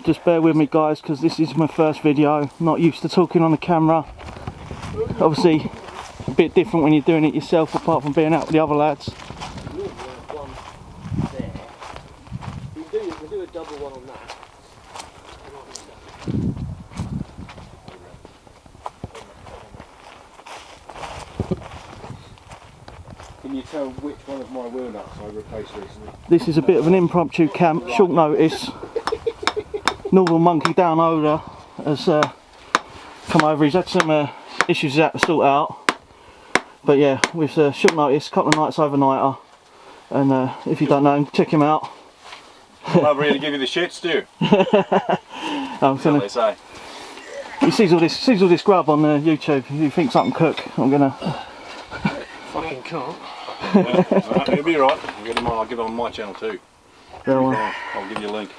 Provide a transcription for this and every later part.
just bear with me guys, because this is my first video. Not used to talking on the camera. Obviously a bit different when you're doing it yourself, apart from being out with the other lads. We'll do a double one on that. Can you tell which one of my wheel nuts I replaced recently? This is a bit of an impromptu camp, short notice. Northern Monkey down over has come over. He's had some issues that to sort out. But yeah, with short notice, couple of nights overnighter. And if you don't know him, check him out. I'll really give you the shits, do you? I'm gonna, they say. he sees all this grub on YouTube. He thinks I can cook. I'm gonna. Fucking can't. Yeah, it'll be alright. I'll give it on my channel too. I'll give you a link.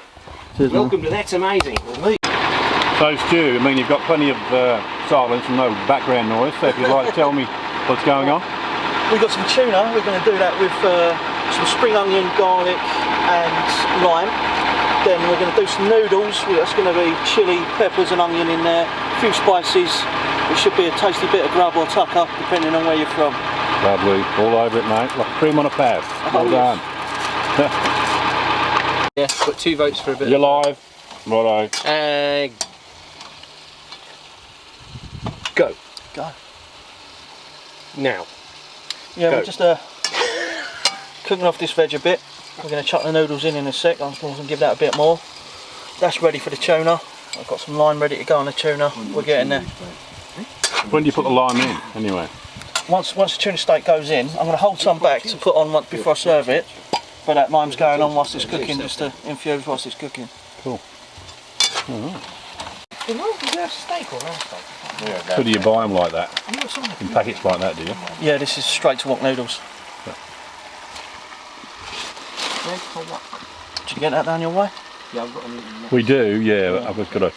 Cheers, welcome to That's Amazing. So Stu, I mean you've got plenty of silence and no background noise, so if you'd like to tell me what's going on. We've got some tuna. We're going to do that with some spring onion, garlic and lime. Then we're going to do some noodles. That's going to be chilli, peppers and onion in there, a few spices. It should be a tasty bit of grub or tucker depending on where you're from. Lovely, all over it mate, like cream on a pad. Well done. Yeah, got 2 votes for a bit. You're live. Righto. Go. Go. Now. Yeah, Go. we're just cooking off this veg a bit. We're going to chuck the noodles in a sec. I'm going to give that a bit more. That's ready for the tuna. I've got some lime ready to go on the tuna. We're getting there. When do you put the lime in anyway? Once the tuna steak goes in, I'm going to hold some back to put on before I serve it. But that lime's going on whilst it's cooking, just to infuse whilst it's cooking. Cool. Alright. Is that steak or round steak? So do you buy them like that? In packets like that, do you? Yeah, this is straight to wok noodles. Did you get that down your way? Yeah, I've got them. We do, yeah, but I've just got to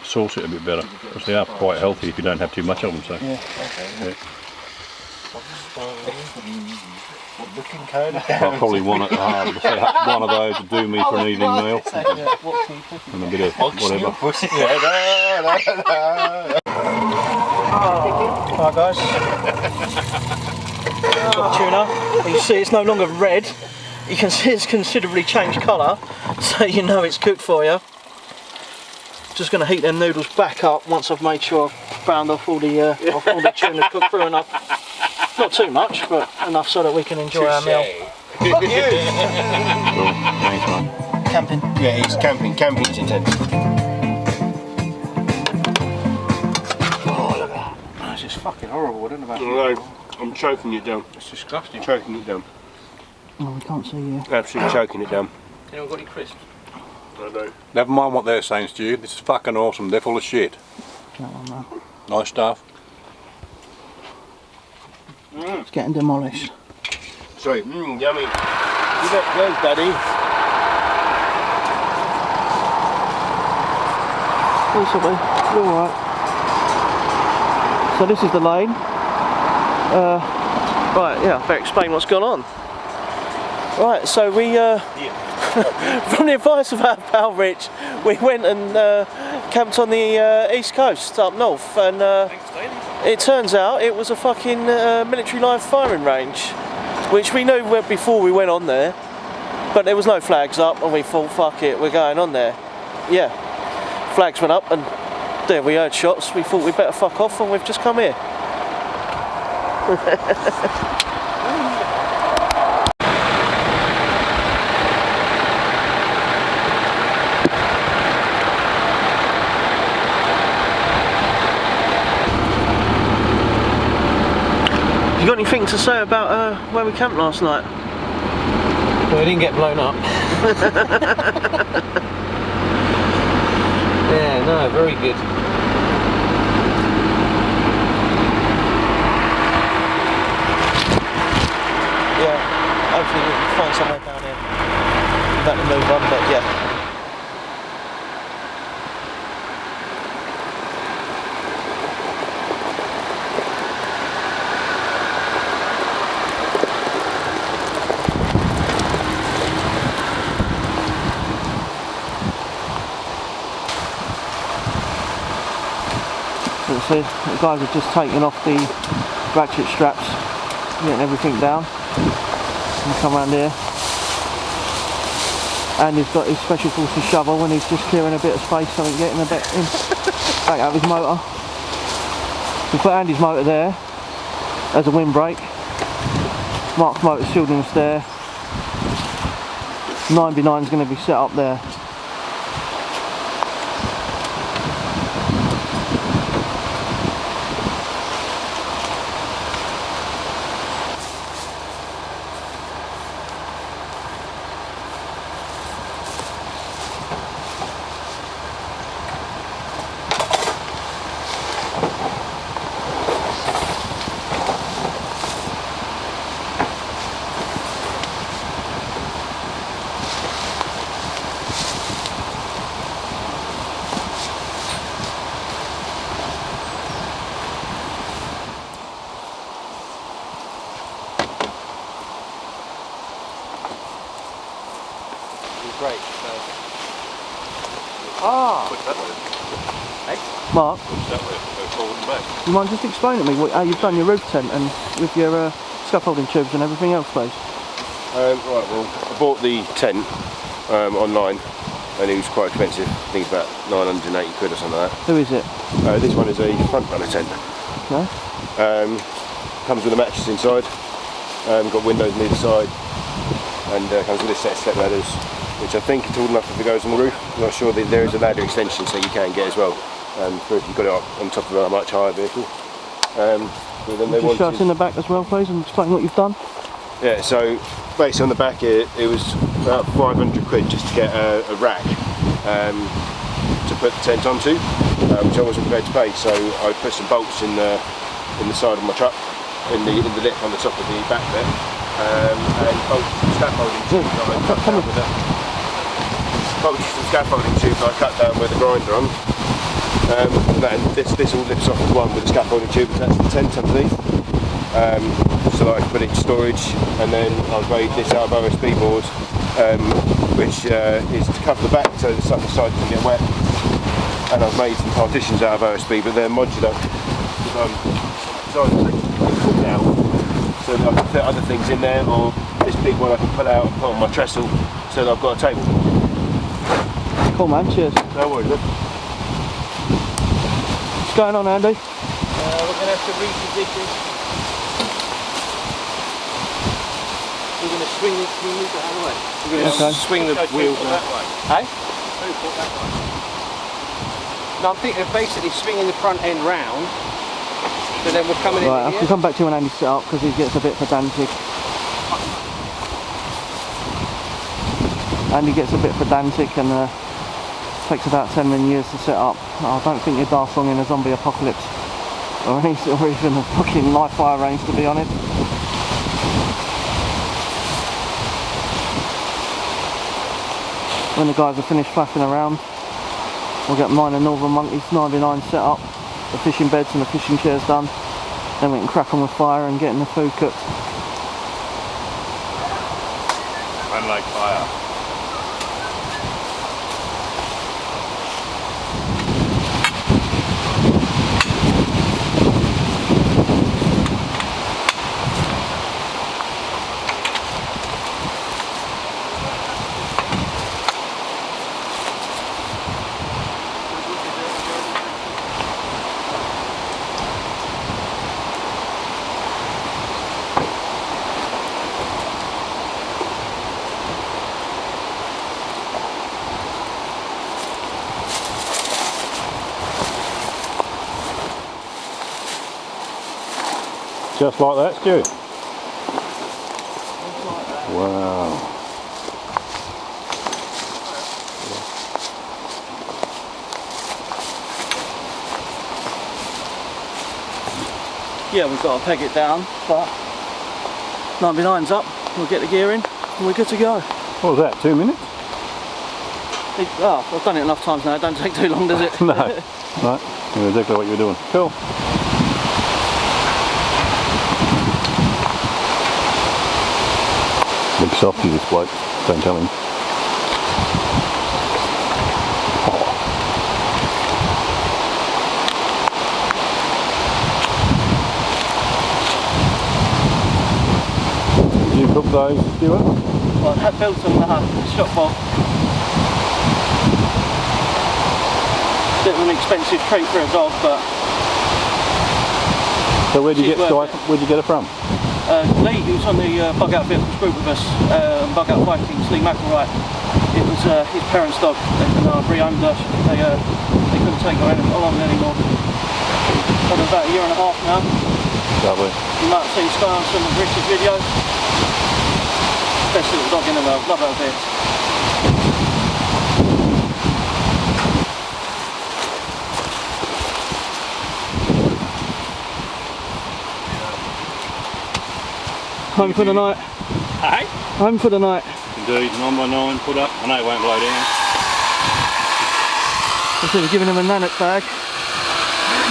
sauce it a bit better. Because they are quite healthy if you don't have too much of them. So. Yeah. Yeah. Looking code. I'll probably want it one of those to do me for an evening meal. And a bit of whatever. Alright guys. Got tuna. You see it's no longer red. You can see it's considerably changed colour, so you know it's cooked for you. Just going to heat them noodles back up once I've made sure I've browned off all the tuna's cooked through enough. Not too much, but enough so that we can enjoy our meal. Fuck you! Cool. Thanks, mate. Camping. Yeah, it's camping. Camping's intense. Oh, look at that. That's just fucking horrible, isn't it? No, I'm choking it down. It's disgusting. Choking it down. Oh, we can't see you. Absolutely choking it down. Anyone got any crisps? I know. Never mind what they're saying, Stu. This is fucking awesome. They're full of shit. That one, man. Nice stuff. It's getting demolished. Sorry, yummy. You bet goes, buddy. Also, you're alright. So this is the lane. Right, yeah, I better explain what's gone on. Right, so we, from the advice of our pal Rich, we went and camped on the east coast, up north, and it turns out it was a fucking military live firing range, which we knew before we went on there, but there was no flags up, and we thought, fuck it, we're going on there. Yeah, flags went up, and there we heard shots. We thought we'd better fuck off, and we've just come here. You got anything to say about where we camped last night? Well, we didn't get blown up. Yeah, no, very good. Yeah, hopefully we can find somewhere down here. About to move on, but yeah. obviously the guys have just taken off the ratchet straps, getting everything down. And come around here. And he's got his special forces shovel when he's just clearing a bit of space so he can get in the back out of his motor. We put Andy's motor there as a windbreak. Mark's motor shielding us there. 9v9 is going to be set up there. Great. Mark, you mind just explaining to me how you've done your roof tent and with your scaffolding tubes and everything else, please? Right, well, I bought the tent online and it was quite expensive. I think it's about 980 quid or something like that. Who is it? This one is a front runner tent. Okay. Comes with a mattress inside, got windows on either side, and comes with a set of step ladders, which I think are tall enough if it goes on the roof. I'm not sure that there is a ladder extension so you can get as well, for if you've got it up on top of a much higher vehicle. But then they Just show us in the back as well, please, and explain what you've done. Yeah, so basically on the back it was about 500 quid just to get a rack to put the tent onto, which I wasn't prepared to pay. So I put some bolts in the side of my truck, in the lip on the top of the back there, and bolts some scaffolding tubes that I cut down with I cut down with a grinder on. And this all lips off as one with the scaffolding tube attached to the tent underneath. So that I can put it in storage, and then I've made this out of OSB board, which is to cover the back so the stuff inside doesn't get wet. And I've made some partitions out of OSB, but they're modular. So that I can fit other things in there, or this big one I can pull out and put on my trestle so that I've got a table. Cool, man, cheers. No worries, look. What's going on, Andy? We're going to have to reposition. We're going to swing it, can you move it out of the way? We're going to swing the wheels now. Hey? No, I'm thinking of basically swinging the front end round, so then we're coming Right, I in can here. come back to you when Andy's set up because he gets a bit pedantic. Andy gets a bit pedantic and takes about 10 million years to set up. I don't think you're daft wrong in a zombie apocalypse or even a fucking live fire range, to be honest. When the guys are finished flapping around, we'll get mine and Northern Monkeys 9v9 set up, the fishing beds and the fishing chairs done, then we can crack on with fire and getting the food cooked. I like fire. Just like that, Stu? Wow. Yeah, we've got to peg it down, but 9v9's up, we'll get the gear in and we're good to go. What was that, 2 minutes? Oh, I've done it enough times now, it don't take too long, does it? No. Right, you know exactly what you're doing. Cool. Big softy this bloke, don't tell him. Took those, Stuart? Well, I built them shop vault. Bit of an expensive treat for a dog, but So where'd you She's get worth where'd you get it from? Lee, who was on the Bug Out Vehicles group with us, Bug Out Vikings, Lee McElwright. It was his parents' dog, and I rehomed her. They couldn't take her along anymore. For about a year and a half now. Lovely. You might have seen Sky on some of Richard's videos. Best little dog in the world, love her a bit. Home for the night. Hey? Home for the night. Indeed, 9x9 put up. I know it won't blow down. So we're giving him a Nanook bag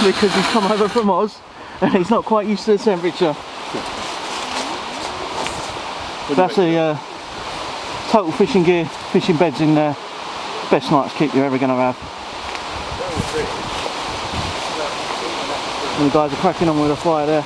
because he's come over from Oz and he's not quite used to the temperature. That's a total fishing gear, fishing beds in there. Best night's keep you're ever going to have. And the guys are cracking on with a fire there.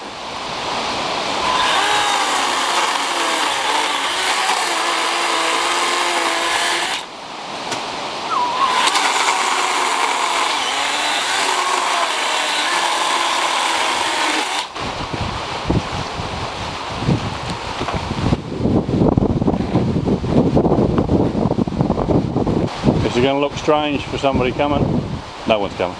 Is it going to look strange for somebody coming? No one's coming.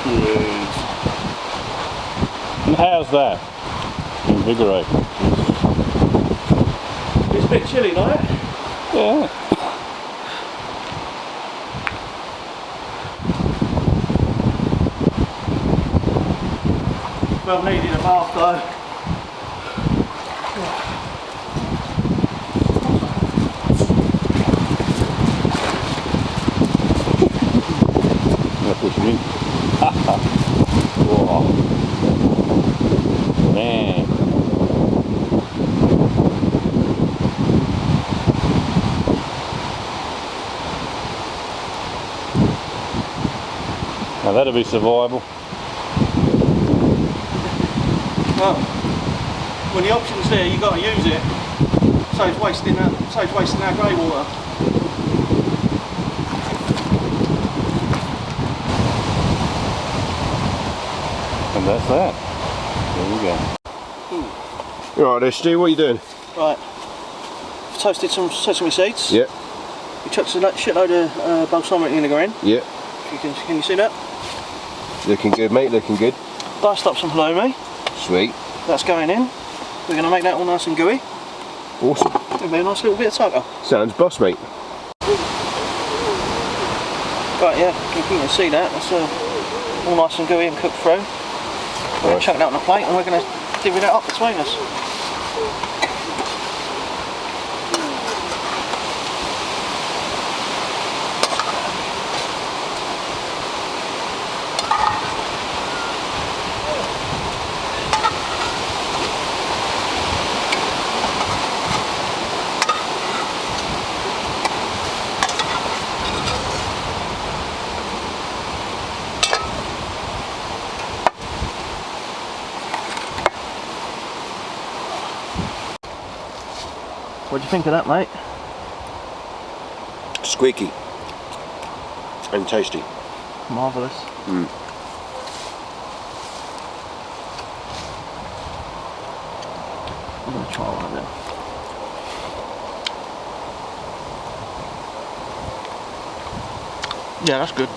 Yes. And how's that? Invigorating. It's a bit chilly, right? Yeah. Well needed a bath though. I'm going to push it in. Whoa. Man. Now that'll be survivable. Well, when the option's there, you've got to use it. Saves wasting our grey water. And that's that. There we go. You alright there, Stu? What are you doing? Right. I've toasted some sesame seeds. Yeah. We chucked a shitload of balsamic vinegar in. Yeah. Can you see that? Looking good, mate. Looking good. Diced up some halloumi. Sweet. That's going in. We're going to make that all nice and gooey. Awesome. It'll be a nice little bit of taco. Sounds boss, mate. Right, yeah, you can see that. That's all nice and gooey and cooked through. We're going to chuck it out on a plate and we're going to divvy that up between us. What do you think of that, mate? Squeaky. And tasty. Marvellous. Mm. I'm going to try one of them. Yeah, that's good.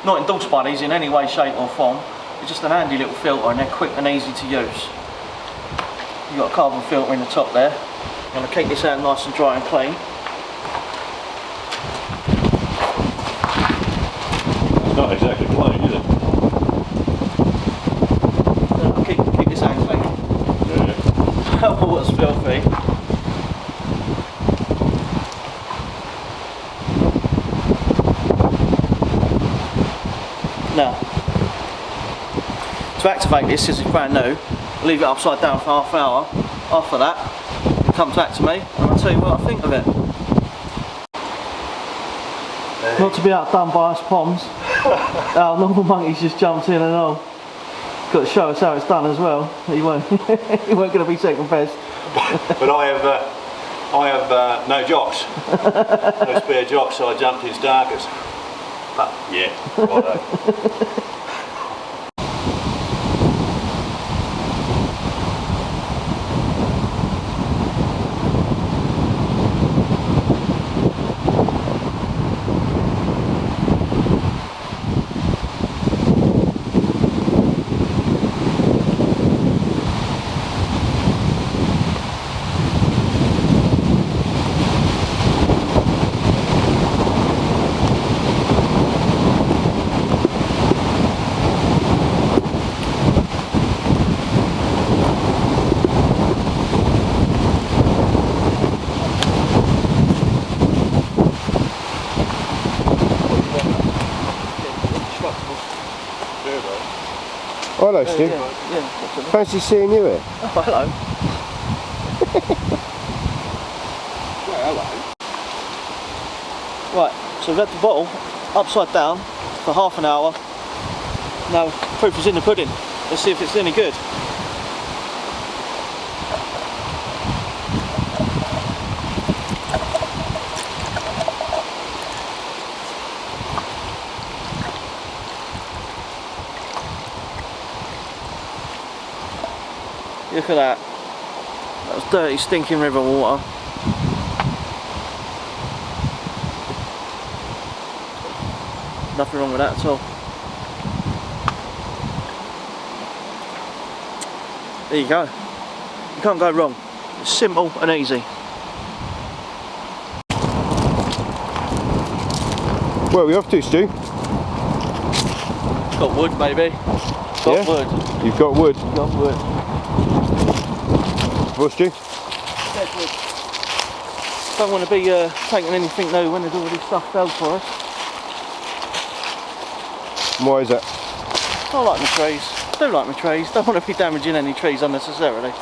Not endorsed by these in any way, shape or form. It's just an handy little filter and they're quick and easy to use. You've got a carbon filter in the top there. I'm going to keep this out nice and dry and clean. It's not exactly clean, is it? I'll keep this out clean. Yeah. Oh, what's filthy. Now, to activate this, as it's brand new, leave it upside down for half an hour. After that, it comes back to me and I'll tell you what I think of it. Not to be outdone by us Poms. Our normal monkey's just jumped in and all. Got to show us how it's done as well. He weren't going to be second best. But I have no jocks. No spare jocks, so I jumped in starkers. But yeah, righto. Hello, Stu. Yeah. Fancy seeing you here? Oh, hello. Right, so we've had the bottle upside down for half an hour. Now, proof is in the pudding. Let's see if it's any good. Look at that. That was dirty, stinking river water. Nothing wrong with that at all. There you go. You can't go wrong. It's simple and easy. Where are we off to, Stu? Got wood, baby. Got wood. You've got wood. Got wood. What, Stu? Deadwood. Don't want to be taking anything new when there's already stuff felled for us. And why is that? I like my trees. Do like my trees. Don't want to be damaging any trees unnecessarily.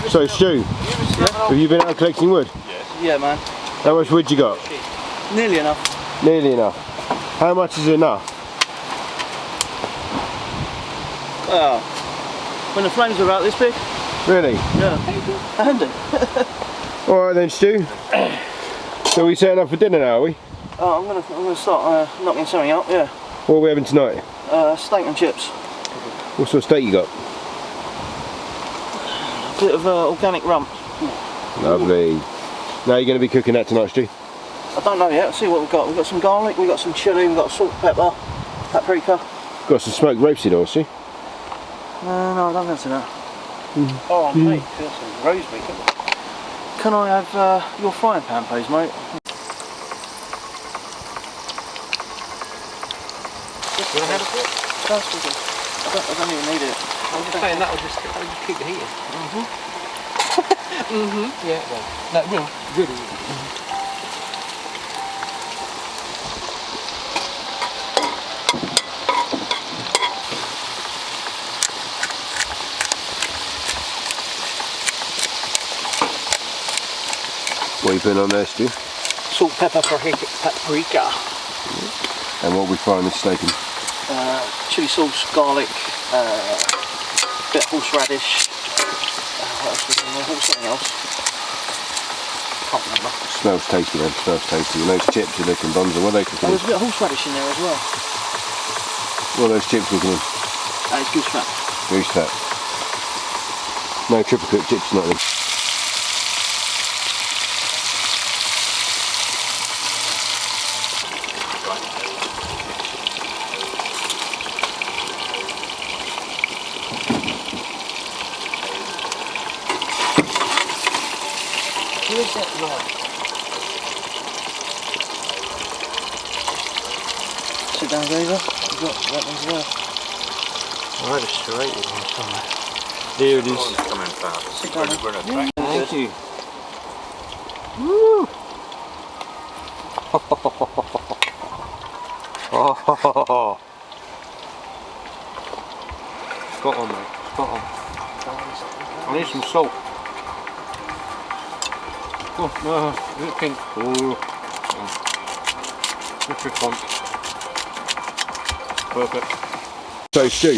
So, Stu, have you been out collecting wood? Yeah, man. How much wood you got? Nearly enough. Nearly enough. How much is enough? Well, when the flames are about this big. Really? Yeah. Handy. Alright then, Stu. So we setting up for dinner now, are we? Oh, I'm gonna start knocking something up. Yeah. What are we having tonight? Steak and chips. What sort of steak you got? A bit of organic rump. Lovely. Now you're going to be cooking that tonight, Stu? I don't know yet. Let's see what we've got. We've got some garlic. We've got some chilli. We've got salt, pepper, paprika. Got some smoked rapeseed oil, Stu? No, I don't fancy that. Oh, mate, feel some rosemary. Can I have your frying pan, please, mate? You want to have a bit? I don't even need it. I'm just saying that'll just keep the heat in. Yeah, it will. No, it will. Really. What are you putting on there, Stu? Salt, pepper, paprika. And what are we frying this steak in? Chili sauce, garlic, bit of horseradish. What else was in there? There was something else. Can't remember. Smells tasty then, smells tasty. And those chips are looking bonza, what are they cooking There in? was a bit of horseradish in there as well. What are those chips cooking in? It's goose fat. Goose fat. No triple cooked chips tonight then. Where's that light? Sit down, David. You've got that one as well. I had a straight one somewhere. There it is. Sit down. Thank you. Woo! Oh. Spot on, mate. Spot on. I need some salt. Oh, no, is it pink? Oh. What's your font? Perfect. So Stu,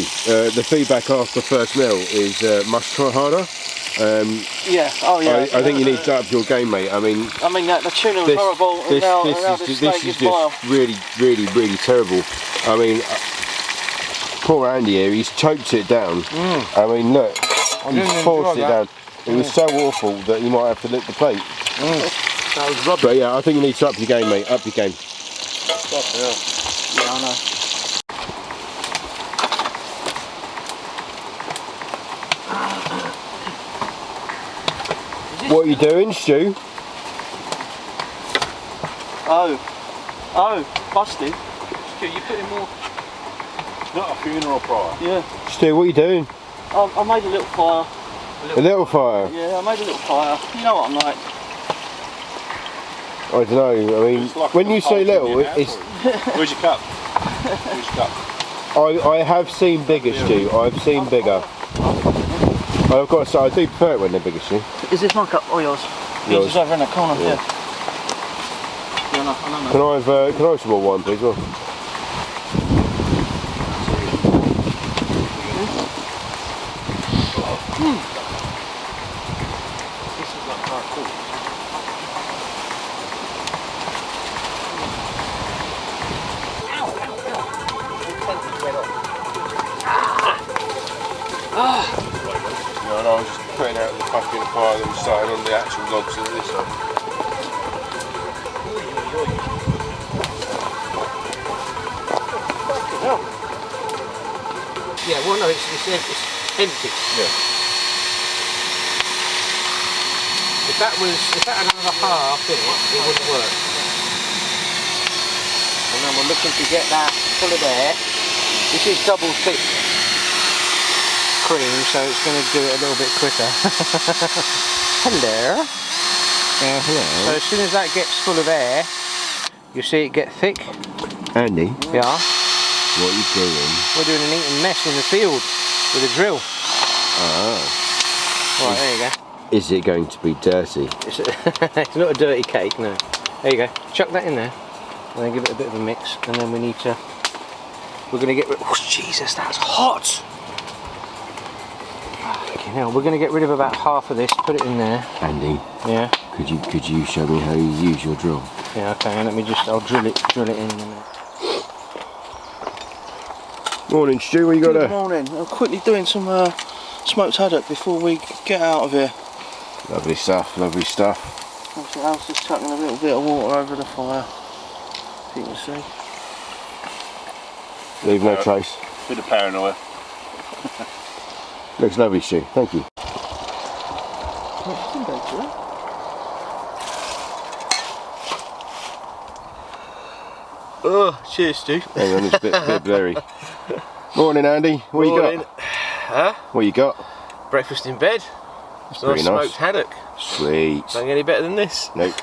the feedback after the first meal is must try harder. Yeah, oh yeah. I think you need to up your game, mate. I mean, the tuna was horrible, and now this steak is vile. really terrible. I mean, poor Andy here, he's choked it down. I mean, look, he's forced it down. It was so awful that you might have to lick the plate. That was rubbish. But yeah, I think you need to up your game, mate. Up your game. Yeah, I know. What are you doing, Stu? Oh, busted. Stu, you put in more. It's not a funeral pyre. Yeah. Stu, what are you doing? I made a little fire. A little fire? Yeah, I made a little fire. You know what I'm like. I don't know, I mean, Like when you say little, it's... Where's your cup? Where's your cup? I have seen bigger, Stu. I've seen bigger. I've got to say, I do prefer it when they're bigger, Stu. Is this my cup or yours? Yours. Yours is over in the corner. Yeah. Yeah, no, I know. Can I have some more wine, please? Well, This is like quite cool. no, I was just putting out the fucking fire and starting on the actual logs of this one. Yeah, well, no, it's empty. Yeah. If that had another half in it, it wouldn't work. And then we're looking to get that full of air. This is double thick cream, so it's going to do it a little bit quicker. Hello. Hello. So as soon as that gets full of air, you see it get thick. Andy, Yeah. what are you doing? We're doing an eating mess in the field with a drill. Ah. Right, there you go. Is it going to be dirty? It's not a dirty cake, no. There you go. Chuck that in there. And then give it a bit of a mix. And then we need to... We're going to get rid... Oh, Jesus, that's hot! Okay, now we're going to get rid of about half of this. Put it in there. Andy, Yeah. could you show me how you use your drill? Yeah, okay. Let me just... I'll drill it in a minute. Morning, Stu. What you got Good there? morning. I'm quickly doing some smoked haddock before we get out of here. Lovely stuff. Lovely stuff. Obviously, Al's just chucking a little bit of water over the fire. If you can see. Leave no trace. Bit of paranoia. Looks lovely, Stu. Thank you. Oh, cheers, Stu. Hang on, it's a bit blurry. Morning, Andy. What you got? Huh? What you got? Breakfast in bed. That's pretty nice. Smoked haddock. Sweet. Don't get any better than this. Nope.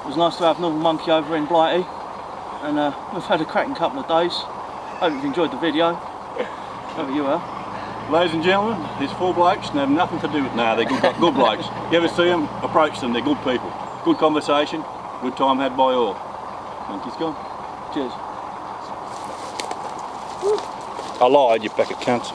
It was nice to have Northern Monkey over in Blighty, and we've had a cracking couple of days. Hope you've enjoyed the video. Hope you are. Ladies and gentlemen, these 4 blokes and have nothing to do with. No, they're good blokes. You ever see them? Approach them. They're good people. Good conversation. Good time had by all. Monkey's gone. Cheers. I lied, you pack of cunts.